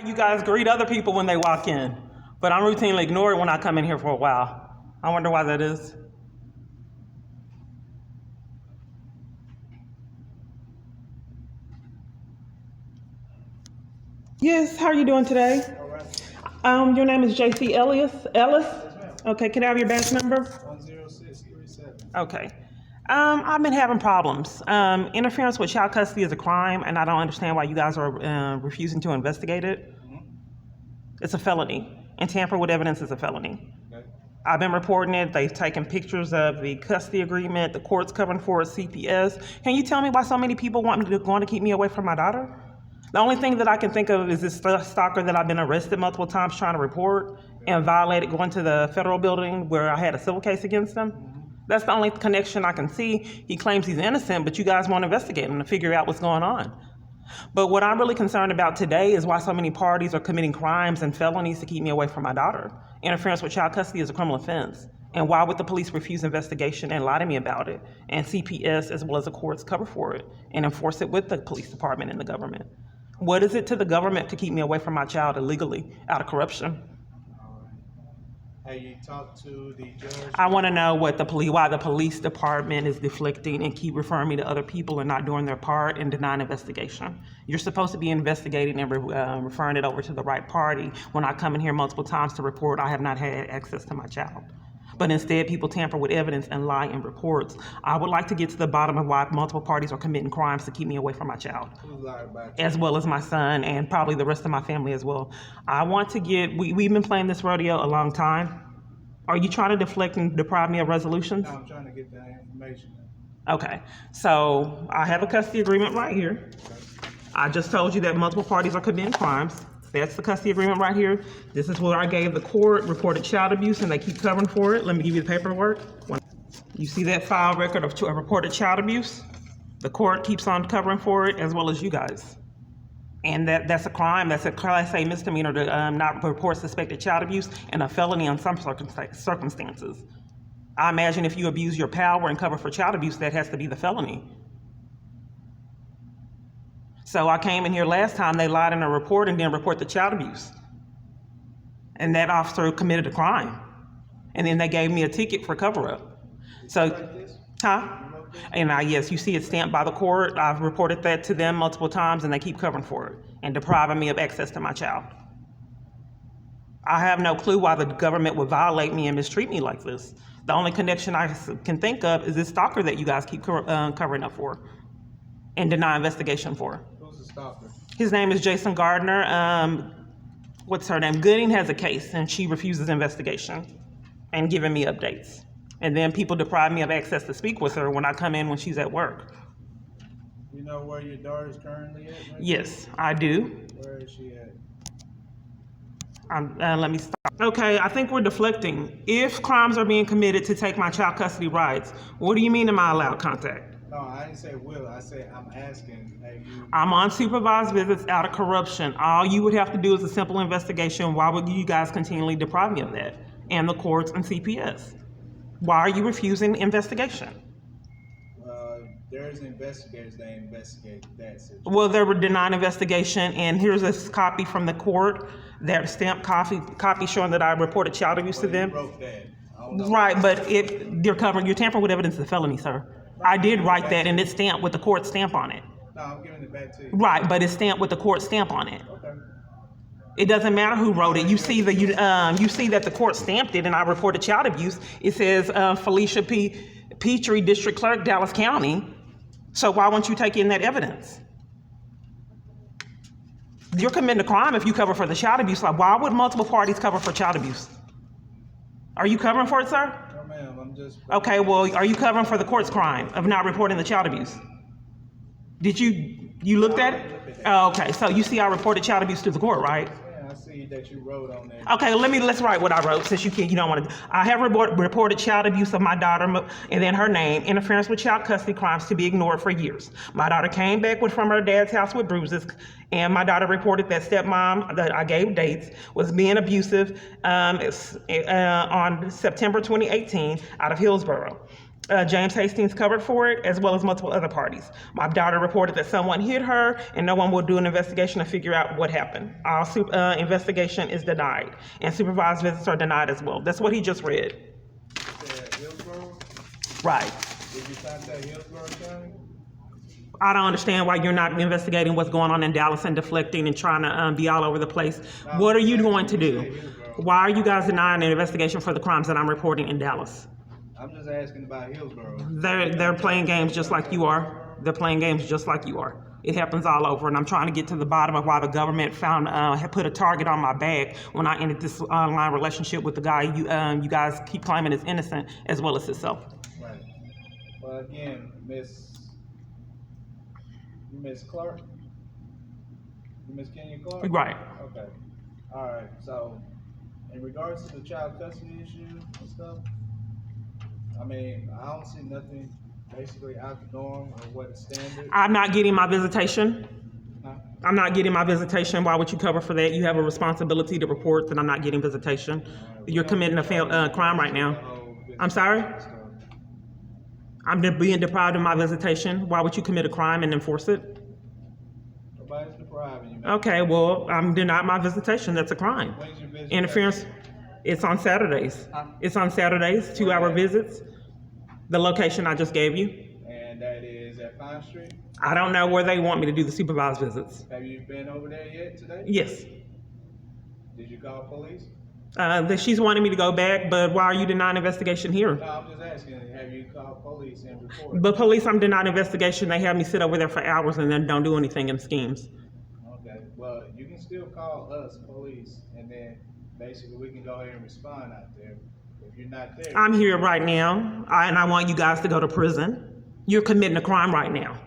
You guys greet other people when they walk in, but I'm routinely ignored when I come in here for a while. I wonder why that is. Yes, how are you doing today? All right. Your name is JC Ellis? Yes, ma'am. Okay, can I have your badge number? 10637. Okay. I've been having problems. Interference with child custody is a crime, and I don't understand why you guys are refusing to investigate it. It's a felony, and tamper with evidence is a felony. Okay. I've been reporting it. They've taken pictures of the custody agreement. The court's covering for it, CPS. Can you tell me why so many people want to keep me away from my daughter? The only thing that I can think of is this stalker that I've been arrested multiple times trying to report and violated going to the federal building where I had a civil case against him. That's the only connection I can see. He claims he's innocent, but you guys won't investigate him to figure out what's going on. But what I'm really concerned about today is why so many parties are committing crimes and felonies to keep me away from my daughter. Interference with child custody is a criminal offense. And why would the police refuse investigation and lie to me about it? And CPS as well as the courts cover for it and enforce it with the police department and the government. What is it to the government to keep me away from my child illegally out of corruption? Have you talked to the judge? I want to know why the police department is deflecting and keep referring me to other people and not doing their part and denying investigation. You're supposed to be investigating and referring it over to the right party. When I come in here multiple times to report, I have not had access to my child. But instead, people tamper with evidence and lie in reports. I would like to get to the bottom of why multiple parties are committing crimes to keep me away from my child, as well as my son and probably the rest of my family as well. I want to get, we've been playing this rodeo a long time. Are you trying to deflect and deprive me of resolutions? No, I'm trying to get that information. Okay, so I have a custody agreement right here. I just told you that multiple parties are committing crimes. That's the custody agreement right here. This is what I gave the court, reported child abuse, and they keep covering for it. Let me give you the paperwork. You see that file record of reported child abuse? The court keeps on covering for it, as well as you guys. And that's a crime. That's a Class A misdemeanor to not report suspected child abuse and a felony on some circumstances. I imagine if you abuse your power and cover for child abuse, that has to be the felony. So I came in here last time, they lied in a report and didn't report the child abuse. And that officer committed a crime. And then they gave me a ticket for cover-up. So, And yes, you see it stamped by the court. I've reported that to them multiple times and they keep covering for it and depriving me of access to my child. I have no clue why the government would violate me and mistreat me like this. The only connection I can think of is this stalker that you guys keep covering up for and deny investigation for. Who's the stalker? His name is Jason Gardner. What's her name? Gooding has a case and she refuses investigation and giving me updates. And then people deprive me of access to speak with her when I come in when she's at work. You know where your daughter's currently at? Right? Yes, I do. Where is she at? Let me stop. Okay, I think we're deflecting. If crimes are being committed to take my child custody rights, what do you mean am I allowed contact? No, I didn't say will. I said I'm asking. I'm on supervised visits out of corruption. All you would have to do is a simple investigation. Why would you guys continually deprive me of that? And the courts and CPS. Why are you refusing investigation? There's investigators that investigate that situation. Well, they were denying investigation, and here's a copy from the court, that stamped copy showing that I reported child abuse to them. You wrote that. Right, but you're tampering with evidence of a felony, sir. I did write that, and it's stamped with the court stamp on it. No, I'm giving it back to you. Right, but it's stamped with the court stamp on it. Okay. It doesn't matter who wrote it. You see that the court stamped it, and I reported child abuse. It says Felicia Petrie, District Clerk, Dallas County. So why won't you take in that evidence? You're committing a crime if you cover for the child abuse. Like, why would multiple parties cover for child abuse? Are you covering for it, sir? No, ma'am. I'm just. Okay. Well, are you covering for the court's crime of not reporting the child abuse? Did you looked at it? Oh, okay. So you see, I reported child abuse to the court, right? I see that you wrote on there. Okay, let's write what I wrote since you don't want to. I have reported child abuse of my daughter and then her name, interference with child custody crimes to be ignored for years. My daughter came back from her dad's house with bruises, and my daughter reported that stepmom, that I gave dates, was being abusive on September 2018 out of Hillsborough. James Hastings covered for it, as well as multiple other parties. My daughter reported that someone hit her, and no one will do an investigation to figure out what happened. Our investigation is denied, and supervised visits are denied as well. That's what he just read. Said Hillsborough? Right. Did you contact Hillsborough County? I don't understand why you're not investigating what's going on in Dallas and deflecting and trying to be all over the place. What are you going to do? Why are you guys denying an investigation for the crimes that I'm reporting in Dallas? I'm just asking about Hillsborough. They're playing games just like you are. They're playing games just like you are. It happens all over, and I'm trying to get to the bottom of why the government had put a target on my back when I ended this online relationship with the guy you guys keep claiming is innocent, as well as himself. Right. Well, again, Miss Clark, Miss Kenya Clark. Right. Okay. All right. So, in regards to the child custody issue and stuff, I mean, I don't see nothing basically out the norm or what is standard. I'm not getting my visitation. Huh? I'm not getting my visitation. Why would you cover for that? You have a responsibility to report that I'm not getting visitation. You're committing a crime right now. I'm sorry? I'm being deprived of my visitation. Why would you commit a crime and enforce it? Nobody's depriving you. Man. Okay, well, I'm denied my visitation. That's a crime. When's your visit? Interference. It's on Saturdays. Huh? It's on Saturdays, 2-hour visits. The location I just gave you. And that is at Pine Street? I don't know where they want me to do the supervised visits. Have you been over there yet today? Yes. Did you call police? She's wanting me to go back, but why are you denying investigation here? No, I'm just asking, have you called police and reported? But police, I'm denying investigation. They have me sit over there for hours and then don't do anything in schemes. Okay, well, you can still call us, police, and then basically we can go ahead and respond out there. If you're not there. I'm here right now, and I want you guys to go to prison. You're committing a crime right now.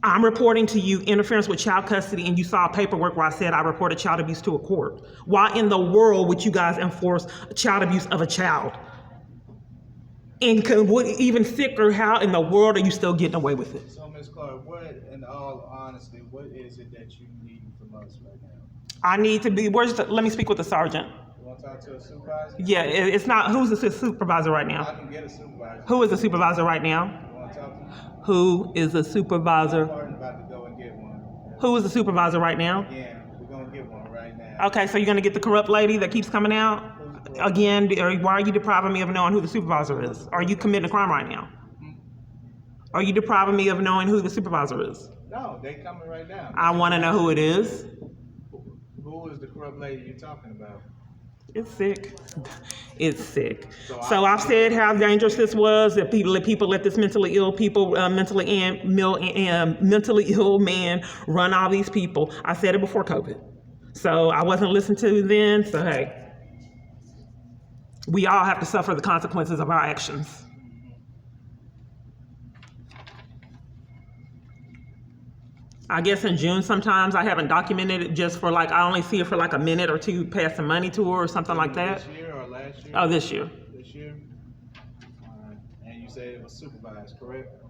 I'm reporting to you interference with child custody, and you saw paperwork where I said I reported child abuse to a court. Why in the world would you guys enforce child abuse of a child? And even sicker, how in the world are you still getting away with it? So, Ms. Clark, in all honesty, what is it that you need from us right now? I need to be, let me speak with the sergeant. You want to talk to a supervisor? Yeah, it's not, who's the supervisor right I now? can get a supervisor. Who is the supervisor right now? You want to talk to me? Who is the supervisor? I'm about to go and get one. Who is the supervisor right now? Yeah, we're going to get one right now. Okay, so you're gonna get the corrupt lady that keeps coming out? Again, why are you depriving me of knowing who the supervisor is? Are you committing a crime right now? Are you depriving me of knowing who the supervisor is? No, they coming right now. I wanna know who it is. Who is the corrupt lady you're talking about? It's sick. It's sick. So I've said how dangerous this was, that people let this mentally ill man run all these people. I said it before COVID. So I wasn't listened to then, so hey. We all have to suffer the consequences of our actions. I guess in June sometimes I haven't documented it just for I only see it for a minute or two past the money tour or something like that. This year or last year? Oh, this year. This year? All right. And you said it was supervised, correct?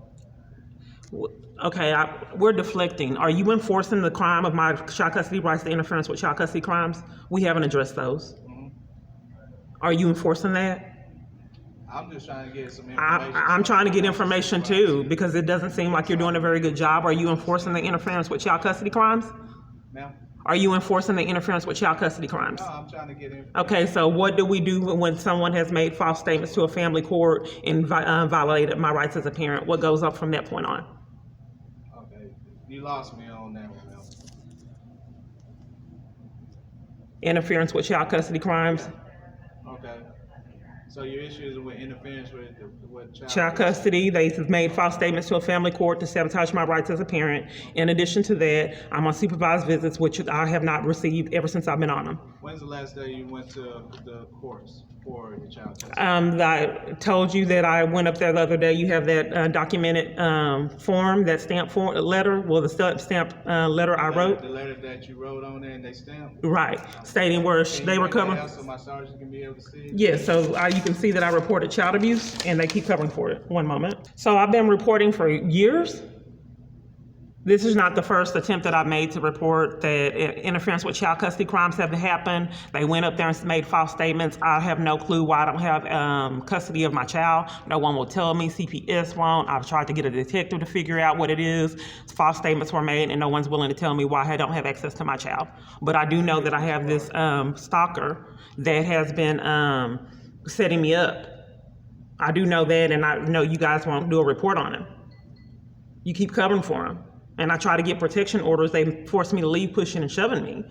Okay, we're deflecting. Are you enforcing the crime of my child custody rights, the interference with child custody crimes? We haven't addressed those. Mm-hmm. Are you enforcing that? I'm just trying to get some information. I'm trying to get information too, because it doesn't seem like you're doing a very good job. Are you enforcing the interference with child custody crimes? Ma'am? Are you enforcing the interference with child custody crimes? No, I'm trying to get information. Okay, so what do we do when someone has made false statements to a family court and violated my rights as a parent? What goes up from that point on? Okay, you lost me on that one, ma'am. Interference with child custody crimes? Okay. So your issue is with interference with child custody. They've made false statements to a family court to sabotage my rights as a parent. In addition to that, I'm on supervised visits, which I have not received ever since I've been on them. When's the last day you went to the courts for the child custody? I told you that I went up there the other day. You have that documented form, that stamp form letter. Well, the stamp letter I wrote. The letter that you wrote on there and they stamped? Right, stating where they were covering. So my sergeant can be able to see it? Yes, so you can see that I reported child abuse, and they keep covering for it. One moment. So I've been reporting for years. This is not the first attempt that I've made to report that interference with child custody crimes have happened. They went up there and made false statements. I have no clue why I don't have custody of my child. No one will tell me. CPS won't. I've tried to get a detective to figure out what it is. False statements were made, and no one's willing to tell me why I don't have access to my child. But I do know that I have this stalker that has been setting me up. I do know that, and I know you guys won't do a report on him. You keep covering for him. And I try to get protection orders. They forced me to leave, pushing and shoving me.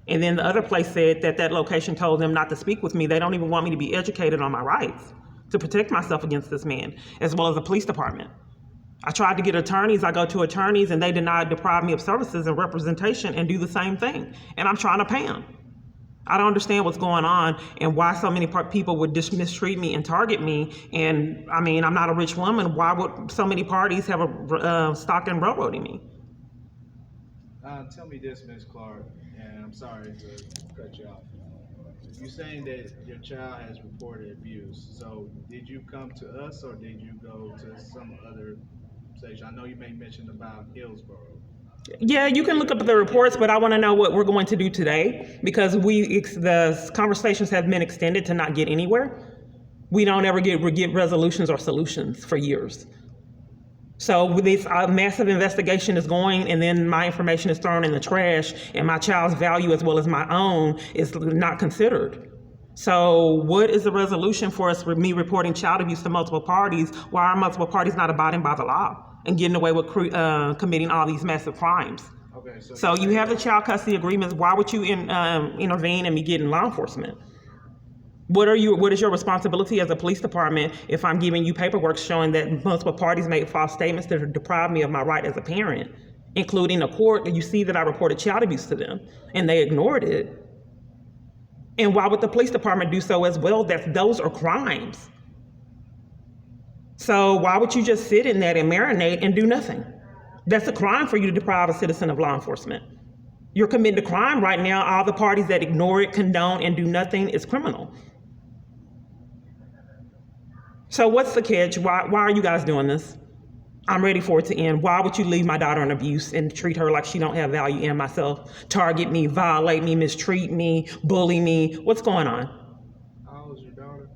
And then the other place said that location told them not to speak with me. They don't even want me to be educated on my rights to protect myself against this man, as well as the police department. I tried to get attorneys. I go to attorneys and they deprive me of services and representation and do the same thing. And I'm trying to pay them. I don't understand what's going on and why so many people would mistreat me and target me. And I mean, I'm not a rich woman. Why would so many parties have a stock and railroading me? Tell me this, Ms. Clark, and I'm sorry to cut you off. You're saying that your child has reported abuse. So did you come to us or did you go to some other station? I know you made mention about Hillsborough. Yeah, you can look up the reports, but I want to know what we're going to do today because the conversations have been extended to not get anywhere. We don't ever get resolutions or solutions for years. So this massive investigation is going, and then my information is thrown in the trash, and my child's value as well as my own is not considered. So what is the resolution for us for me reporting child abuse to multiple parties? Why are multiple parties not abiding by the law and getting away with committing all these massive crimes? Okay, so you have the child custody agreements. Why would you intervene and be getting law enforcement? What is your responsibility as a police department if I'm giving you paperwork showing that multiple parties made false statements that deprive me of my right as a parent, including a court? You see that I reported child abuse to them and they ignored it. And why would the police department do so as well? Those are crimes. So why would you just sit in that and marinate and do nothing? That's a crime for you to deprive a citizen of law enforcement. You're committing a crime right now. All the parties that ignore it, condone, and do nothing is criminal. So what's the catch? Why are you guys doing this? I'm ready for it to end. Why would you leave my daughter in abuse and treat her like she don't have value and myself? Target me, violate me, mistreat me, bully me. What's going on? How old is your daughter?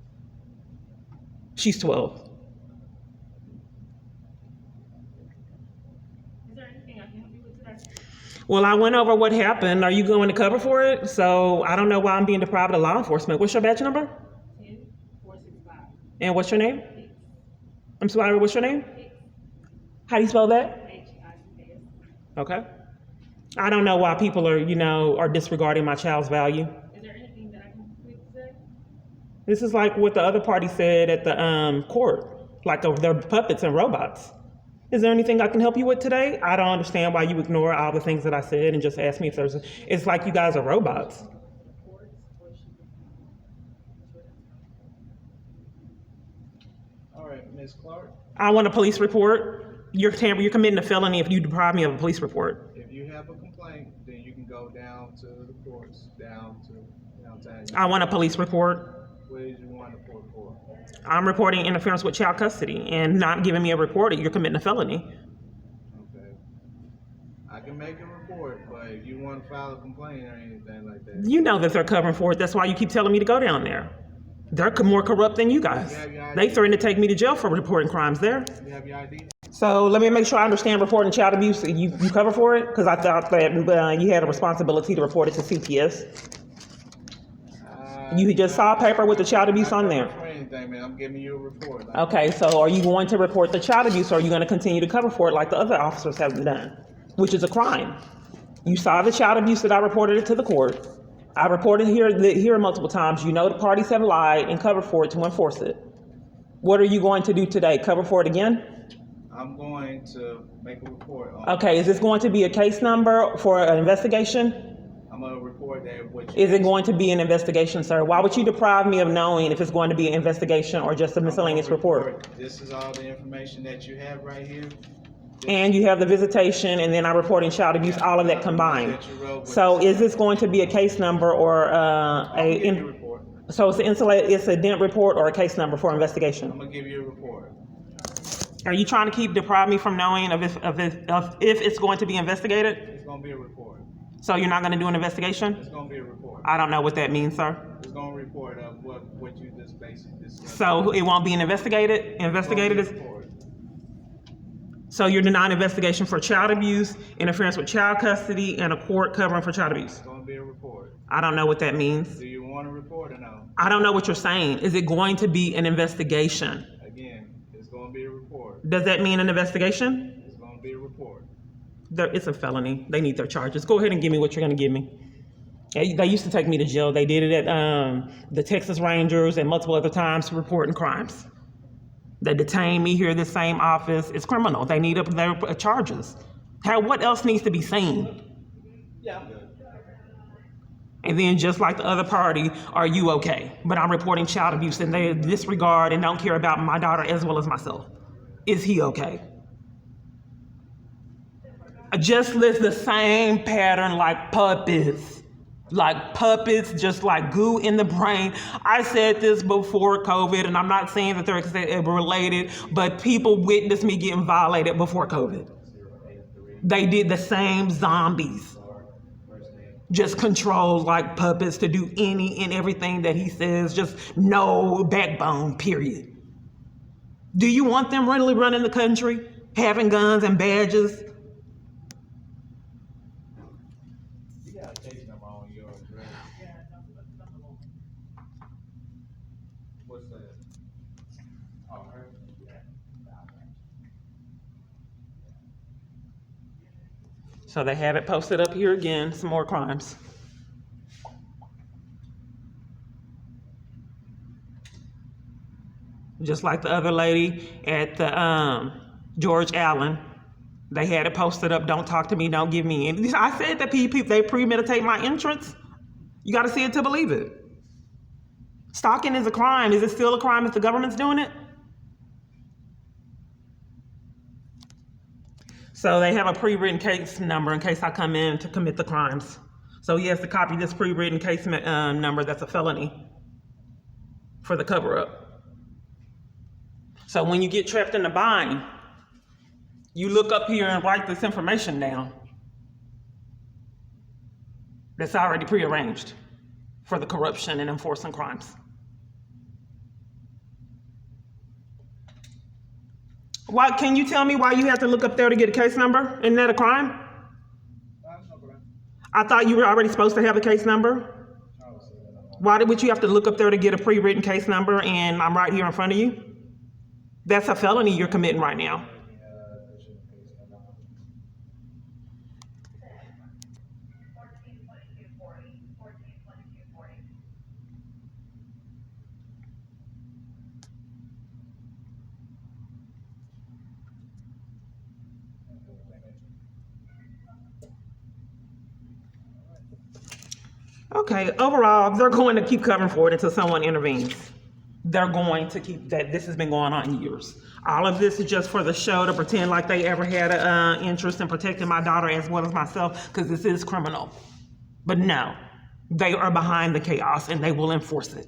She's 12. Is there anything I can help you with today? Well, I went over what happened. Are you going to cover for it? So I don't know why I'm being deprived of law enforcement. What's your badge number? 10465. And what's your name? I'm sorry, what's your name? How do you spell that? HICS. Okay. I don't know why people are disregarding my child's value. Is there anything that I can help you with today? This is like what the other party said at the court, like they're puppets and robots. Is there anything I can help you with today? I don't understand why you ignore all the things that I said and just ask me if it's like you guys are robots. All right, Ms. Clark. I want a police report. You're committing a felony if you deprive me of a police report. If you have a complaint, then you can go down to the courts, downtown. I want a police report. What did you want to report for? I'm reporting interference with child custody and not giving me a report. You're committing a felony. Okay. I can make a report, but if you want to file a complaint or anything like that. You know that they're covering for it. That's why you keep telling me to go down there. They're more corrupt than you guys. They threatened to take me to jail for reporting crimes there. You have your ID? So let me make sure I understand reporting child abuse. You cover for it? Because I thought that you had a responsibility to report it to CPS. You just saw a paper with the child abuse on there. For anything, man. I'm giving you a report. Okay, so are you going to report the child abuse or are you going to continue to cover for it like the other officers have done, which is a crime? You saw the child abuse that I reported it to the court. I reported here multiple times. You know the parties have lied and covered for it to enforce it. What are you going to do today? Cover for it again? I'm going to make a report. Okay, is this going to be a case number for an investigation? I'm going to report that. Is it going to be an investigation, sir? Why would you deprive me of knowing if it's going to be an investigation or just a miscellaneous report? This is all the information that you have right here. And you have the visitation, and then I'm reporting child abuse, all of that combined. So is this going to be a case number or so it's an incident report or a case number for investigation? I'm going to give you a report. Are you trying to deprive me from knowing of if it's going to be investigated? It's gonna be a report. So you're not going to do an investigation? It's gonna be a report. I don't know what that means, sir. It's gonna report of what you just basically discussed. So it won't be investigated? Investigated is... Report. So you're denying investigation for child abuse, interference with child custody, and a court covering for child abuse? It's gonna be a report. I don't know what that means. Do you want a report or no? I don't know what you're saying. Is it going to be an investigation? Again, it's gonna be a report. Does that mean an investigation? It's gonna be a report. It's a felony. They need their charges. Go ahead and give me what you're going to give me. They used to take me to jail. They did it at the Texas Rangers and multiple other times reporting crimes. They detained me here in this same office. It's criminal. They need their charges. What else needs to be seen? Yeah, I'm good. And then just like the other party, are you okay? But I'm reporting child abuse and they disregard and don't care about my daughter as well as myself. Is he okay? Just list the same pattern like puppets. Like puppets, just like goo in the brain. I said this before COVID, and I'm not saying that they're related, but people witnessed me getting violated before COVID. They did the same zombies. Just controlled like puppets to do any and everything that he says, just no backbone, period. Do you want them really running the country, having guns and badges? You got a case number on yours, right? What's that? Oh, her? So they have it posted up here again, some more crimes. Just like the other lady at the George Allen, they had it posted up, don't talk to me, don't give me any. I said that they premeditate my entrance. You got to see it to believe it. Stalking is a crime. Is it still a crime if the government's doing it? So they have a pre-written case number in case I come in to commit the crimes. So he has to copy this pre-written case number that's a felony for the cover-up. So when you get trapped in a bind, you look up here and write this information down that's already prearranged for the corruption and enforcing crimes. Why, can you tell me why you have to look up there to get a case number? Isn't that a crime? I thought you were already supposed to have a case number. Why would you have to look up there to get a pre-written case number and I'm right here in front of you? That's a felony you're committing right now. Okay, overall, they're going to keep covering for it until someone intervenes. They're going to keep that. This has been going on years. All of this is just for the show to pretend like they ever had an interest in protecting my daughter as well as myself, because this is criminal. But no, they are behind the chaos and they will enforce it.